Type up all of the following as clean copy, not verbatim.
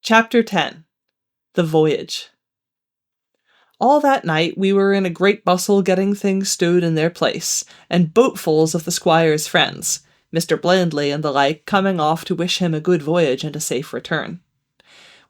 Chapter 10. The Voyage. All that night we were in a great bustle getting things stowed in their place, and boatfuls of the squire's friends, Mr. Blandley and the like, coming off to wish him a good voyage and a safe return.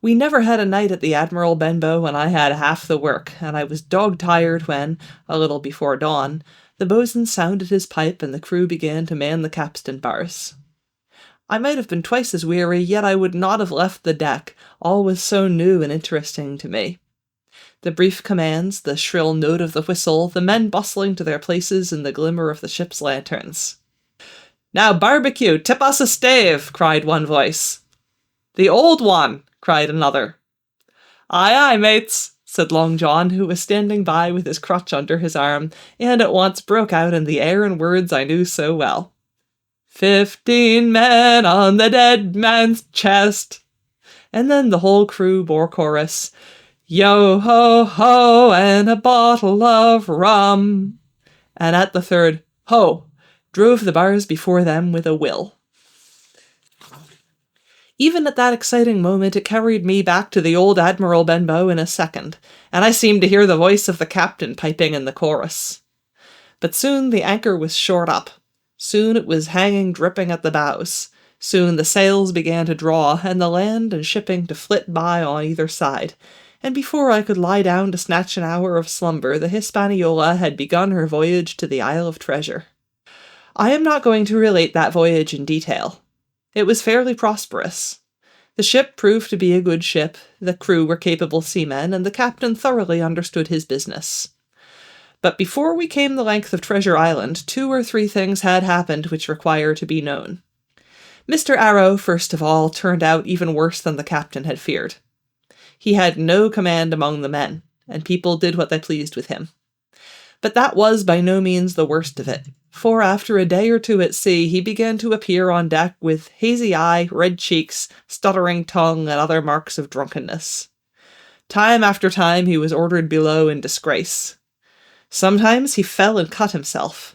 We never had a night at the Admiral Benbow when I had half the work, and I was dog-tired when, a little before dawn, the boatswain sounded his pipe and the crew began to man the capstan bars. I might have been twice as weary, yet I would not have left the deck, all was so new and interesting to me. The brief commands, the shrill note of the whistle, the men bustling to their places in the glimmer of the ship's lanterns. "Now, barbecue, tip us a stave!" cried one voice. "The old one!" cried another. "Aye, aye, mates!" said Long John, who was standing by with his crutch under his arm, and at once broke out in the air and words I knew so well. 15 men on the dead man's chest. And then the whole crew bore chorus, "Yo ho ho, and a bottle of rum." And at the third ho, drove the bars before them with a will. Even at that exciting moment it carried me back to the old Admiral Benbow in a second, and I seemed to hear the voice of the captain piping in the chorus. But soon the anchor was short up. Soon it was hanging dripping at the bows. Soon the sails began to draw, and the land and shipping to flit by on either side, and before I could lie down to snatch an hour of slumber, the Hispaniola had begun her voyage to the Isle of Treasure. I am not going to relate that voyage in detail. It was fairly prosperous. The ship proved to be a good ship, the crew were capable seamen, and the captain thoroughly understood his business. But before we came the length of Treasure Island, 2 or 3 things had happened which require to be known. Mr. Arrow, first of all, turned out even worse than the captain had feared. He had no command among the men, and people did what they pleased with him. But that was by no means the worst of it, for after a day or 2 at sea he began to appear on deck with hazy eye, red cheeks, stuttering tongue, and other marks of drunkenness. Time after time he was ordered below in disgrace. Sometimes he fell and cut himself.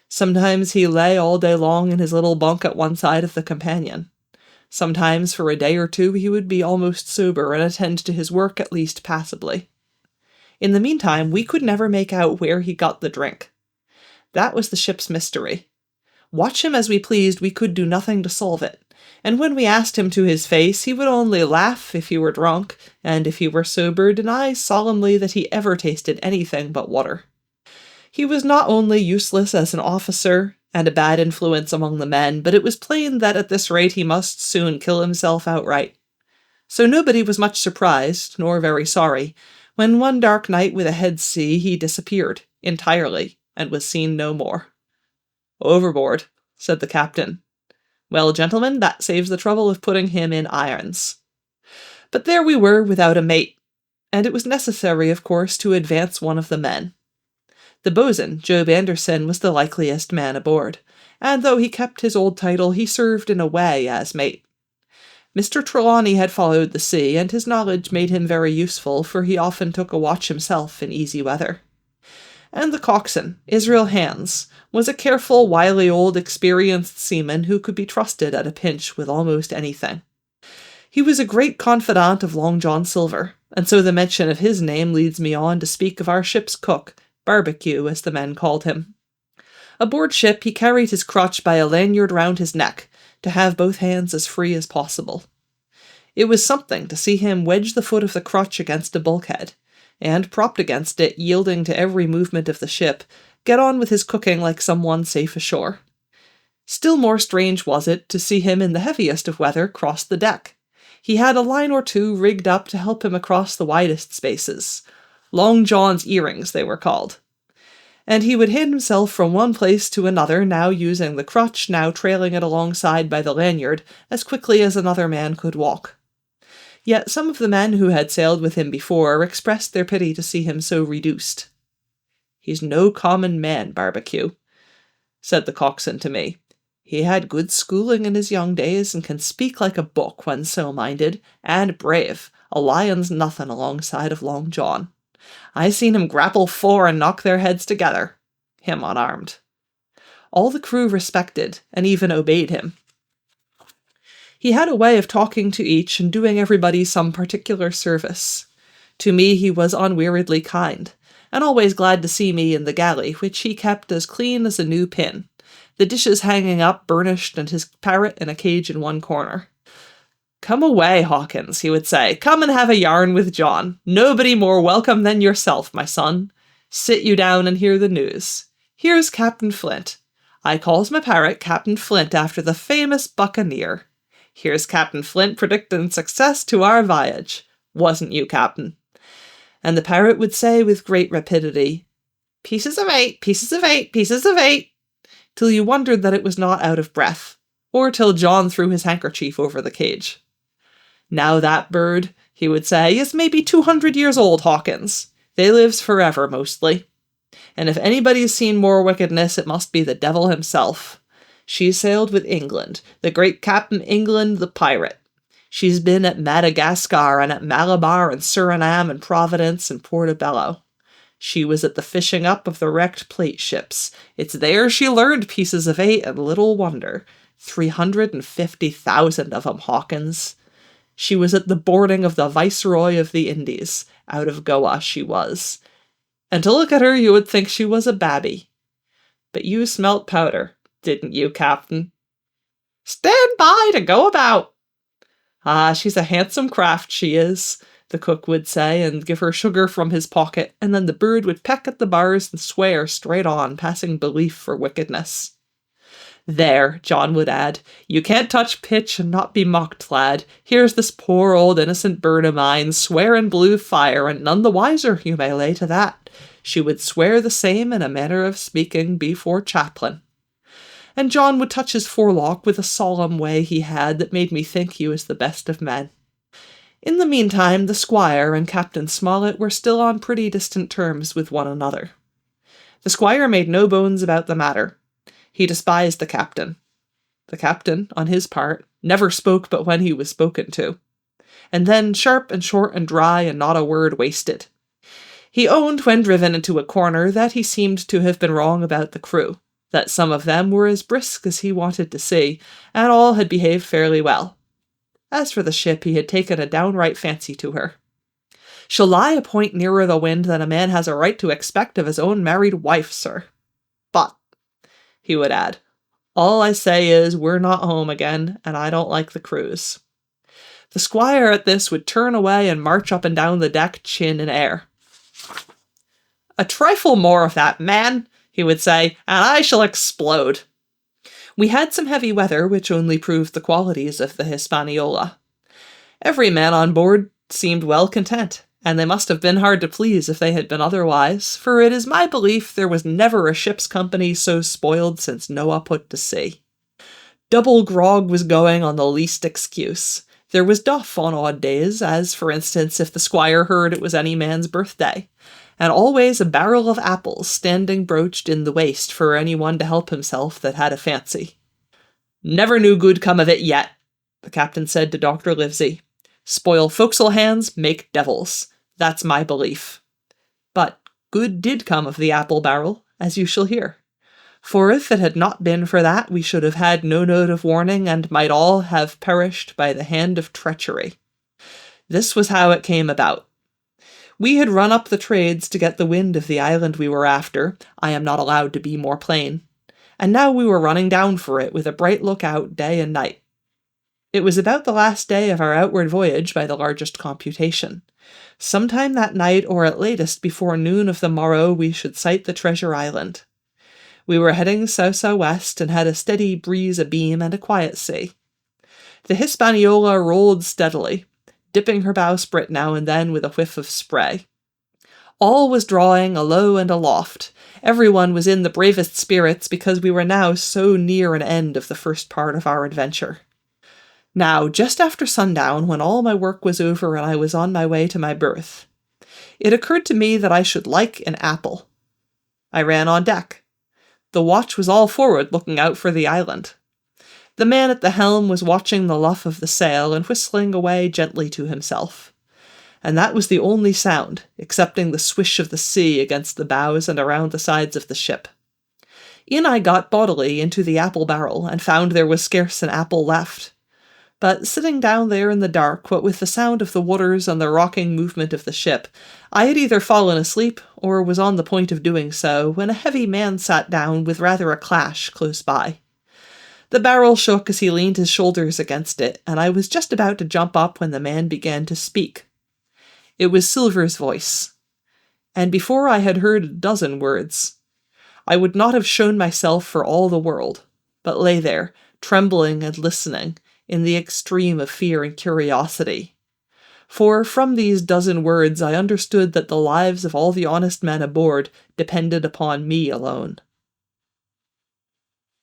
Sometimes he lay all day long in his little bunk at one side of the companion. Sometimes for a day or 2 he would be almost sober and attend to his work at least passably. In the meantime, we could never make out where he got the drink. That was the ship's mystery. Watch him as we pleased, we could do nothing to solve it, and when we asked him to his face, he would only laugh if he were drunk, and if he were sober, deny solemnly that he ever tasted anything but water. He was not only useless as an officer and a bad influence among the men, but it was plain that at this rate he must soon kill himself outright. So nobody was much surprised, nor very sorry, when one dark night with a head sea he disappeared entirely and was seen no more. "Overboard," said the captain. "Well, gentlemen, that saves the trouble of putting him in irons." But there we were without a mate, and it was necessary, of course, to advance one of the men. The boatswain, Job Anderson, was the likeliest man aboard, and though he kept his old title, he served in a way as mate. Mr. Trelawney had followed the sea, and his knowledge made him very useful, for he often took a watch himself in easy weather. And the coxswain, Israel Hands, was a careful, wily old experienced seaman who could be trusted at a pinch with almost anything. He was a great confidant of Long John Silver, and so the mention of his name leads me on to speak of our ship's cook, Barbecue, as the men called him. Aboard ship he carried his crutch by a lanyard round his neck, to have both hands as free as possible. It was something to see him wedge the foot of the crutch against a bulkhead, and, propped against it, yielding to every movement of the ship, get on with his cooking like someone safe ashore. Still more strange was it to see him in the heaviest of weather cross the deck. He had a line or 2 rigged up to help him across the widest spaces. Long John's earrings, they were called. And he would hand himself from one place to another, now using the crutch, now trailing it alongside by the lanyard, as quickly as another man could walk. Yet some of the men who had sailed with him before expressed their pity to see him so reduced. "He's no common man, Barbecue," said the coxswain to me. "He had good schooling in his young days, and can speak like a book when so minded, and brave, a lion's nothing alongside of Long John. I seen him grapple 4 and knock their heads together, him unarmed." All the crew respected, and even obeyed him. He had a way of talking to each and doing everybody some particular service. To me he was unweariedly kind, and always glad to see me in the galley, which he kept as clean as a new pin, the dishes hanging up burnished and his parrot in a cage in one corner. "Come away, Hawkins," he would say. "Come and have a yarn with John. Nobody more welcome than yourself, my son. Sit you down and hear the news. Here's Captain Flint. I calls my parrot Captain Flint after the famous buccaneer. Here's Captain Flint predicting success to our voyage. Wasn't you, Captain?" And the parrot would say with great rapidity, "Pieces of 8, pieces of 8, pieces of 8, till you wondered that it was not out of breath, or till John threw his handkerchief over the cage. "Now that bird," he would say, "is maybe 200 years old, Hawkins. They lives forever, mostly. And if anybody's seen more wickedness, it must be the devil himself. She sailed with England, the great Captain England the pirate. She's been at Madagascar and at Malabar and Suriname and Providence and Portobello. She was at the fishing up of the wrecked plate ships. It's there she learned pieces of 8, and little wonder. 350,000 of 'em, Hawkins. She was at the boarding of the Viceroy of the Indies. Out of Goa she was. And to look at her you would think she was a babby. But you smelt powder, didn't you, Captain? Stand by to go about. Ah, she's a handsome craft, she is," the cook would say, and give her sugar from his pocket, and then the bird would peck at the bars and swear straight on, passing belief for wickedness. "There," John would add, "you can't touch pitch and not be mocked, lad. Here's this poor old innocent bird of mine swearing blue fire, and none the wiser, you may lay to that. She would swear the same in a manner of speaking before chaplain." And John would touch his forelock with a solemn way he had that made me think he was the best of men. In the meantime, the squire and Captain Smollett were still on pretty distant terms with one another. The squire made no bones about the matter. He despised the captain. The captain, on his part, never spoke but when he was spoken to. And then sharp and short and dry and not a word wasted. He owned, when driven into a corner, that he seemed to have been wrong about the crew, that some of them were as brisk as he wanted to see, and all had behaved fairly well. As for the ship, he had taken a downright fancy to her. "She'll lie a point nearer the wind than a man has a right to expect of his own married wife, sir. But," he would add, "all I say is we're not home again, and I don't like the cruise." The squire at this would turn away and march up and down the deck, chin in air. "A trifle more of that, man," he would say, "and I shall explode." We had some heavy weather, which only proved the qualities of the Hispaniola. Every man on board seemed well content, and they must have been hard to please if they had been otherwise, for it is my belief there was never a ship's company so spoiled since Noah put to sea. Double grog was going on the least excuse. There was duff on odd days, as, for instance, if the squire heard it was any man's birthday, and always a barrel of apples standing broached in the waist for any one to help himself that had a fancy. "Never knew good come of it yet," the captain said to Dr. Livesey. "Spoil forecastle hands, make devils. That's my belief." But good did come of the apple barrel, as you shall hear. For if it had not been for that, we should have had no note of warning, and might all have perished by the hand of treachery. This was how it came about. We had run up the trades to get the wind of the island we were after. I am not allowed to be more plain. And now we were running down for it with a bright lookout day and night. It was about the last day of our outward voyage by the largest computation. Sometime that night, or at latest before noon of the morrow, we should sight the treasure island. We were heading south-southwest and had a steady breeze abeam and a quiet sea. The Hispaniola rolled steadily, dipping her bowsprit now and then with a whiff of spray. All was drawing alow and aloft. Everyone was in the bravest spirits because we were now so near an end of the first part of our adventure. Now, just after sundown, when all my work was over and I was on my way to my berth, it occurred to me that I should like an apple. I ran on deck. The watch was all forward looking out for the island. The man at the helm was watching the luff of the sail and whistling away gently to himself. And that was the only sound, excepting the swish of the sea against the bows and around the sides of the ship. In I got bodily into the apple barrel, and found there was scarce an apple left. But sitting down there in the dark, what with the sound of the waters and the rocking movement of the ship, I had either fallen asleep or was on the point of doing so when a heavy man sat down with rather a clash close by. The barrel shook as he leaned his shoulders against it, and I was just about to jump up when the man began to speak. It was Silver's voice, and before I had heard a dozen words, I would not have shown myself for all the world, but lay there, trembling and listening, in the extreme of fear and curiosity. For from these dozen words I understood that the lives of all the honest men aboard depended upon me alone.